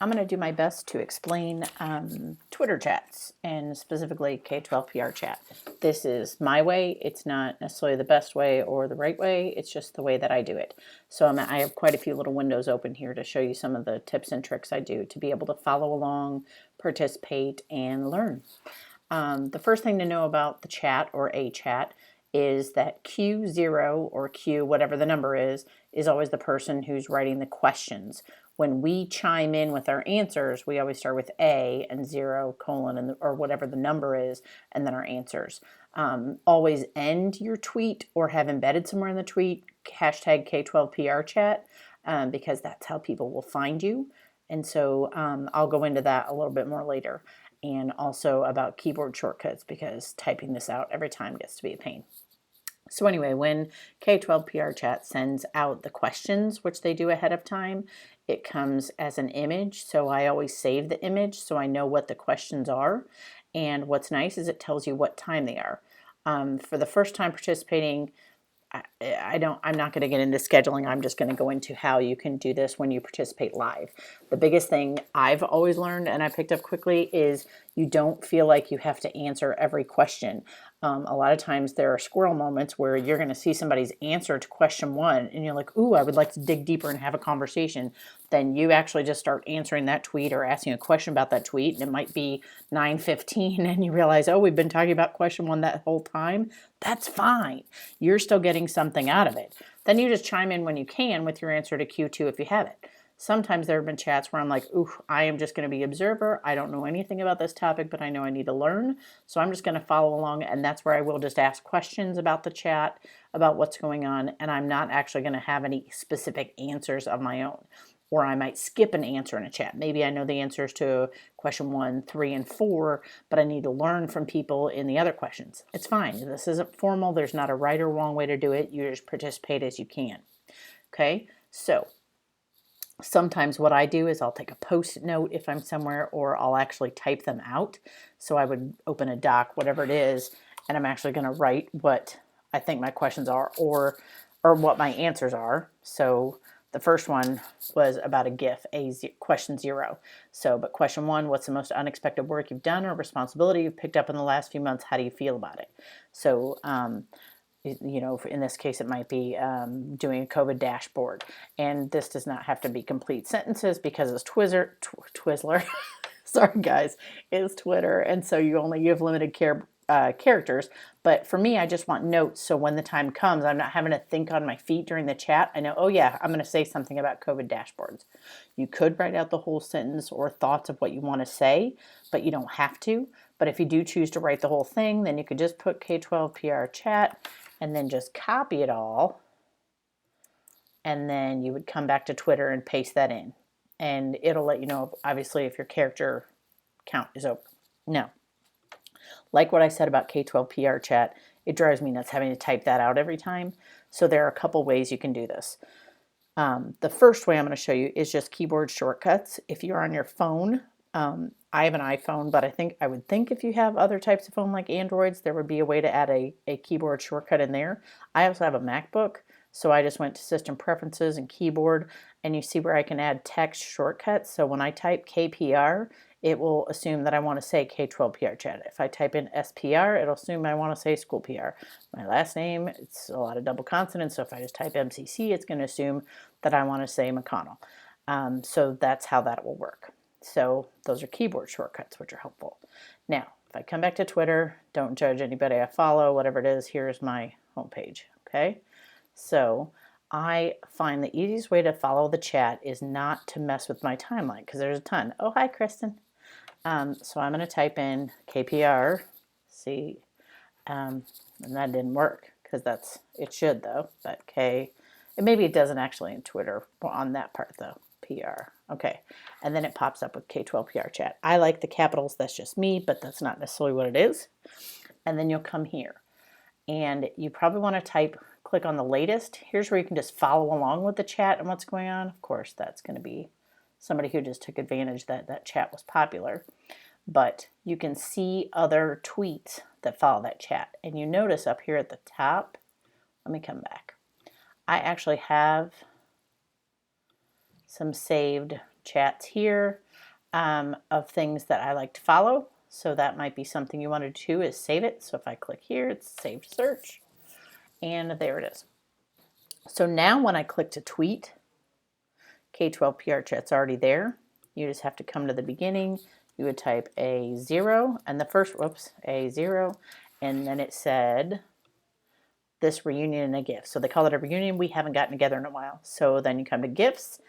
I'm going to do my best to explain Twitter chats and specifically K12PR chat. This is my way. It's not necessarily the best way or the right way. It's just the way that I do it. So I have quite a few little windows open here to show you some of the tips and tricks I do to be able to follow along, participate, and learn. The first thing to know about the chat or a chat is that Q0 or Q, whatever the number is always the person who's writing the questions. When we chime in with our answers, we always start with A and 0, colon, and or whatever the number is, and then our answers. Always end your tweet or have embedded somewhere in the tweet hashtag K12PR chat because that's how people will find you. And so I'll go into that a little bit more later, and also about keyboard shortcuts because typing this out every time gets to be a pain. So anyway, when K12PR chat sends out the questions, which they do ahead of time, it comes as an image. So I always save the image so I know what the questions are. And what's nice is it tells you what time they are. For the first time participating, I'm not going to get into scheduling. I'm just going to go into how you can do this when you participate live. The biggest thing I've always learned and I picked up quickly is you don't feel like you have to answer every question. A lot of times there are squirrel moments where you're going to see somebody's answer to question one and you're like, ooh, I would like to dig deeper and have a conversation. Then you actually just start answering that tweet or asking a question about that tweet, and it might be 9:15 and you realize, oh, we've been talking about question one that whole time. That's fine. You're still getting something out of it. Then you just chime in when you can with your answer to Q2 if you have it. Sometimes there have been chats where I'm like, ooh, I am just going to be observer. I don't know anything about this topic, but I know I need to learn. So I'm just going to follow along. And that's where I will just ask questions about the chat, about what's going on. And I'm not actually going to have any specific answers of my own. Or I might skip an answer in a chat. Maybe I know the answers to question 1, 3, and 4, but I need to learn from people in the other questions. It's fine. This isn't formal. There's not a right or wrong way to do it. You just participate as you can. Okay, so sometimes what I do is I'll take a post-it note if I'm somewhere, or I'll actually type them out. So I would open a doc, whatever it is, and I'm actually going to write what I think my questions are, or what my answers are. So the first one was about a GIF, question 0. So, but question 1, what's the most unexpected work you've done or responsibility you've picked up in the last few months? How do you feel about it? So, you know, in this case, it might be doing a COVID dashboard. And this does not have to be complete sentences because it's Twizzler. Sorry, guys, it's Twitter. And so you have limited characters. But for me, I just want notes. So when the time comes, I'm not having to think on my feet during the chat. I know, oh yeah, I'm going to say something about COVID dashboards. You could write out the whole sentence or thoughts of what you want to say, but you don't have to. But if you do choose to write the whole thing, then you could just put K12PR chat and then just copy it all. And then you would come back to Twitter and paste that in. And it'll let you know, obviously, if your character count is over. Now, like what I said about K12PR chat, it drives me nuts having to type that out every time. So there are a couple ways you can do this. The first way I'm going to show you is just keyboard shortcuts. If you're on your phone, I have an iPhone, but I would think if you have other types of phone like Androids, there would be a way to add a keyboard shortcut in there. I also have a MacBook, so I just went to System Preferences and Keyboard, and you see where I can add text shortcuts. So when I type KPR, it will assume that I want to say K12PR chat. If I type in SPR, it'll assume I want to say school PR. My last name, it's a lot of double consonants, so if I just type MCC, it's going to assume that I want to say McConnell. So that's how that will work. So those are keyboard shortcuts, which are helpful. Now, if I come back to Twitter, don't judge anybody I follow, whatever it is, here's my homepage, okay? So I find the easiest way to follow the chat is not to mess with my timeline, because there's a ton. Oh, hi, Kristen. So I'm going to type in KPR, see, and that didn't work, because it should though, but K, and maybe it doesn't actually in Twitter on that part though. PR. Okay. And then it pops up with K12PR chat. I like the capitals. That's just me, but that's not necessarily what it is. And then you'll come here. And you probably want to click on the latest. Here's where you can just follow along with the chat and what's going on. Of course, that's going to be somebody who just took advantage that that chat was popular. But you can see other tweets that follow that chat. And you notice up here at the top, let me come back. I actually have some saved chats here. of things that I like to follow. So that might be something you want to do is save it. So if I click here, it's saved search, and there it is. So now when I click to tweet, K-12 PR Chat's already there. You just have to come to the beginning. You would type A0 and the first, A0, and then it said this reunion and a gift. So they call it a reunion. We haven't gotten together in a while. So then you come to gifts,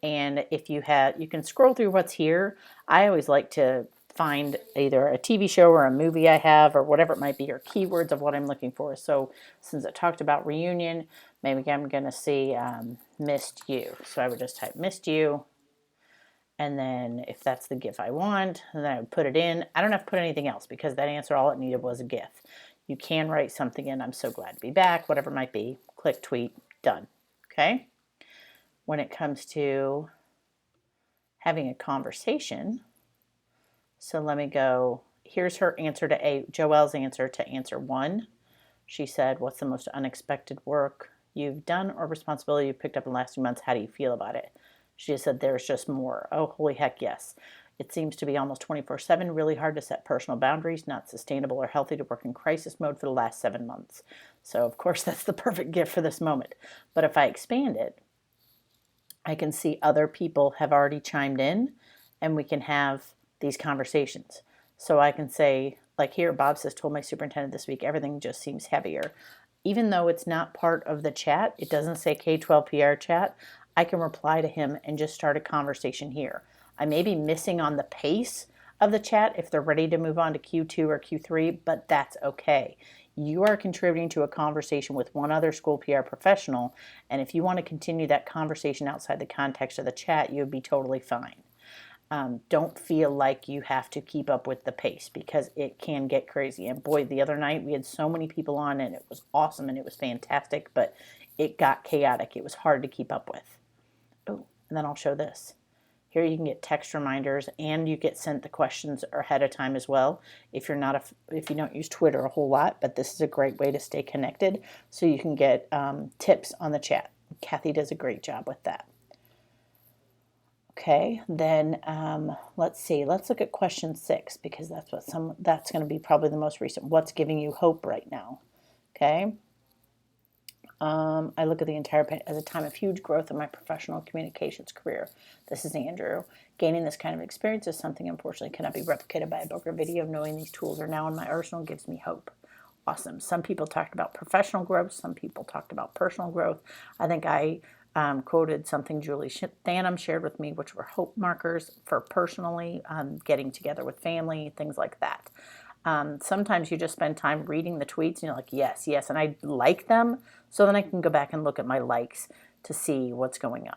and if you can scroll through what's here. I always like to find either a TV show or a movie I have or whatever it might be, or keywords of what I'm looking for. So since it talked about reunion, maybe I'm going to see missed you. So I would just type missed you. And then if that's the GIF I want, then I would put it in. I don't have to put anything else because that answer, all it needed was a GIF. You can write something in, I'm so glad to be back, whatever it might be. Click tweet, done. Okay? When it comes to having a conversation, so let me go, here's her answer to Joelle's answer to answer 1. She said, what's the most unexpected work you've done or responsibility you've picked up in the last few months? How do you feel about it? She just said, there's just more. Oh, holy heck, yes. It seems to be almost 24/7, really hard to set personal boundaries, not sustainable or healthy to work in crisis mode for the last 7 months. So, of course, that's the perfect gift for this moment. But if I expand it, I can see other people have already chimed in, and we can have these conversations. So I can say, like here, Bob says, told my superintendent this week, everything just seems heavier. Even though it's not part of the chat, it doesn't say K-12 PR chat, I can reply to him and just start a conversation here. I may be missing on the pace of the chat if they're ready to move on to Q2 or Q3, but that's okay. You are contributing to a conversation with one other school PR professional, and if you want to continue that conversation outside the context of the chat, you would be totally fine. Don't feel like you have to keep up with the pace because it can get crazy. And boy, the other night we had so many people on and it was awesome and it was fantastic, but it got chaotic. It was hard to keep up with. Oh, and then I'll show this. Here you can get text reminders and you get sent the questions ahead of time as well. If you don't use Twitter a whole lot, but this is a great way to stay connected so you can get tips on the chat. Kathy does a great job with that. Okay, then let's see. Let's look at question 6 because that's going to be probably the most recent. What's giving you hope right now? Okay. I look at the entire as a time of huge growth in my professional communications career. This is Andrew. Gaining this kind of experience is something unfortunately cannot be replicated by a book or video. Knowing these tools are now in my arsenal gives me hope. Awesome. Some people talked about professional growth. Some people talked about personal growth. I think I quoted something Julie Thanem shared with me, which were hope markers for personally getting together with family, things like that. Sometimes you just spend time reading the tweets and you're like, yes, yes, and I like them, so then I can go back and look at my likes to see what's going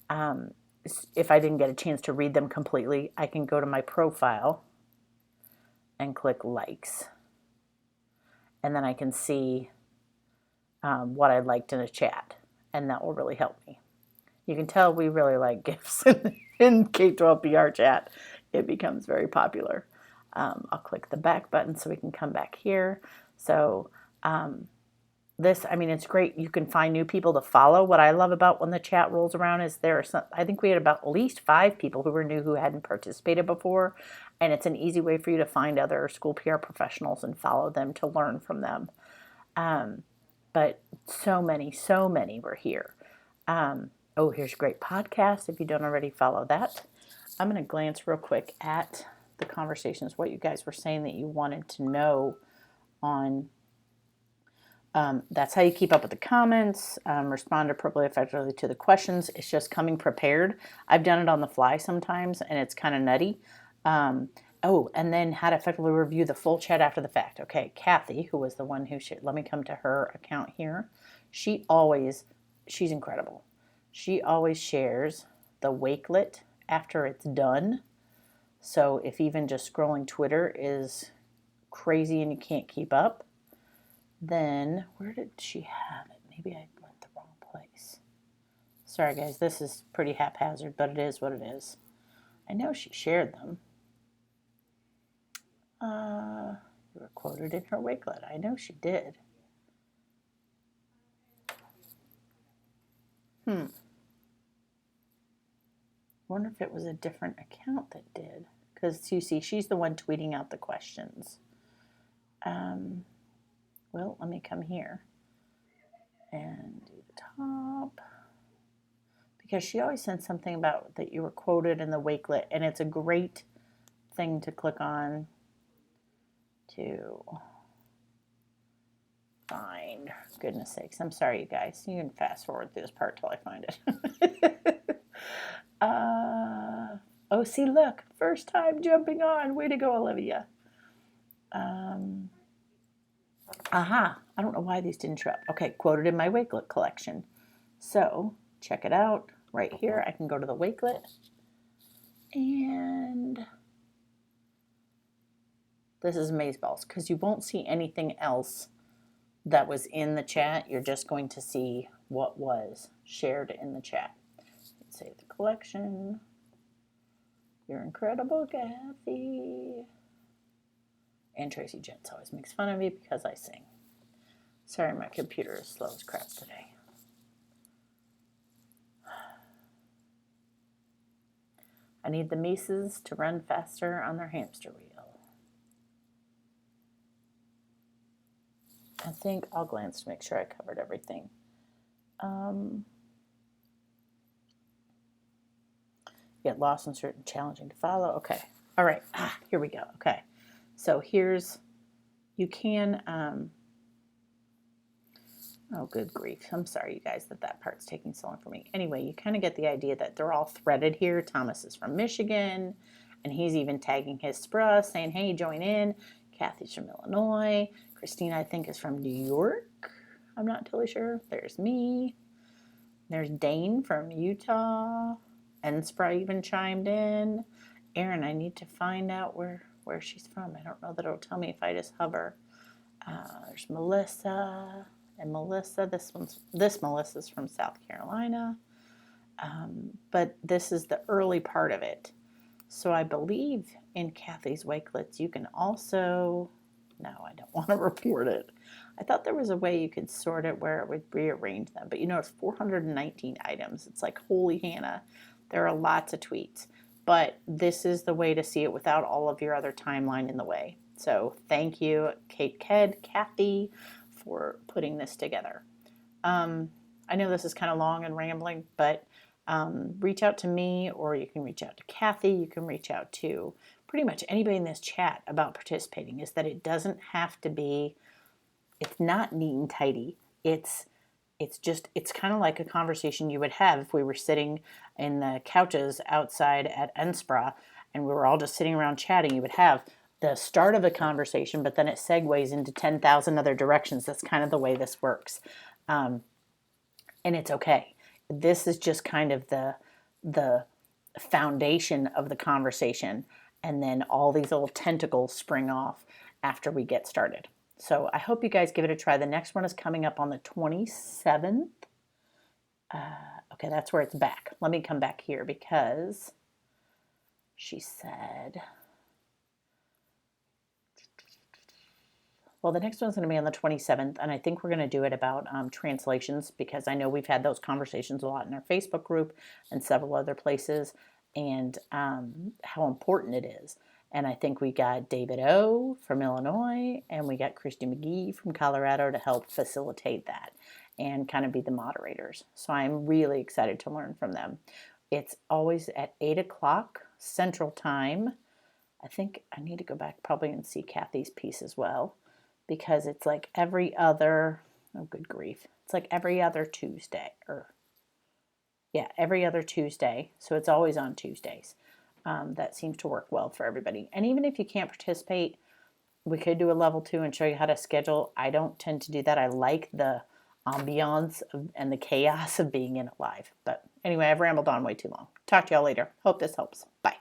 on. If I didn't get a chance to read them completely, I can go to my profile and click likes. And then I can see what I liked in a chat, and that will really help me. You can tell we really like GIFs in K-12 PR chat. It becomes very popular. I'll click the back button so we can come back here. So it's great. You can find new people to follow. What I love about when the chat rolls around is I think we had about at least 5 people who were new who hadn't participated before. And it's an easy way for you to find other school PR professionals and follow them to learn from them. But so many were here. Here's a great podcast if you don't already follow that. I'm going to glance real quick at the conversations, what you guys were saying that you wanted to know on. That's how you keep up with the comments, respond appropriately effectively to the questions. It's just coming prepared. I've done it on the fly sometimes, and it's kind of nutty. And then how to effectively review the full chat after the fact. Okay, Kathy, who was the one who shared, let me come to her account here. She's incredible. She always shares the Wakelet after it's done. So if even just scrolling Twitter is crazy and you can't keep up, then where did she have it? Maybe I went the wrong place. Sorry guys, this is pretty haphazard, but it is what it is. I know she shared them. You were quoted in her Wakelet. I know she did. wonder if it was a different account that did, because you see, she's the one tweeting out the questions. Well, let me come here and do the top, because she always sends something about that you were quoted in the Wakelet, and it's a great thing to click on to find. Goodness sakes, I'm sorry, you guys. You can fast forward through this part till I find it. Oh, see, look, first time jumping on. Way to go, Olivia. Aha, I don't know why these didn't show up. Okay, quoted in my Wakelet collection. So, check it out. Right here, I can go to the Wakelet. And this is Amazeballs, because you won't see anything else that was in the chat. You're just going to see what was shared in the chat. Save the collection. You're incredible, Kathy. And Tracy Jentz always makes fun of me because I sing. Sorry, my computer is slow as crap today. I need the Mises to run faster on their hamster wheel. I think I'll glance to make sure I covered everything. Get lost in certain challenging to follow. Okay. All right. Here we go. Okay. So here's, you can, oh, good grief. I'm sorry, you guys, that part's taking so long for me. Anyway, you kind of get the idea that they're all threaded here. Thomas is from Michigan, and he's even tagging his spruh, saying, hey, join in. Kathy's from Illinois. Christina, I think, is from New York. I'm not totally sure. There's me. There's Dane from Utah. Enspra even chimed in. Erin, I need to find out where she's from. I don't know that it'll tell me if I just hover. There's Melissa. And Melissa, this Melissa's from South Carolina. But this is the early part of it. So I believe in Kathy's Wakelets, you can also, no, I don't want to report it. I thought there was a way you could sort it where it would rearrange them. But you know, it's 419 items. It's like, holy Hannah. There are lots of tweets. But this is the way to see it without all of your other timeline in the way. So thank you, Kathy, for putting this together. I know this is kind of long and rambling, but reach out to me, or you can reach out to Kathy. You can reach out to pretty much anybody in this chat about participating. Is that it doesn't have to be, it's not neat and tidy. It's kind of like a conversation you would have if we were sitting in the couches outside at Enspra and we were all just sitting around chatting. You would have the start of a conversation, but then it segues into 10,000 other directions. That's kind of the way this works. And it's okay. This is just kind of the foundation of the conversation. And then all these little tentacles spring off after we get started. So I hope you guys give it a try. The next one is coming up on the 27th. Okay, that's where it's back. Let me come back here because she said, well, the next one's going to be on the 27th, and I think we're going to do it about translations, because I know we've had those conversations a lot in our Facebook group and several other places, and how important it is. And I think we got David O. from Illinois, and we got Christy McGee from Colorado to help facilitate that and kind of be the moderators. So I'm really excited to learn from them. It's always at 8 o'clock Central Time. I think I need to go back probably and see Kathy's piece as well, because it's like every other, oh good grief, it's like every other Tuesday, every other Tuesday. So it's always on Tuesdays. That seems to work well for everybody. And even if you can't participate, we could do a level 2 and show you how to schedule. I don't tend to do that. I like the ambiance and the chaos of being in it live. But anyway, I've rambled on way too long. Talk to y'all later. Hope this helps. Bye.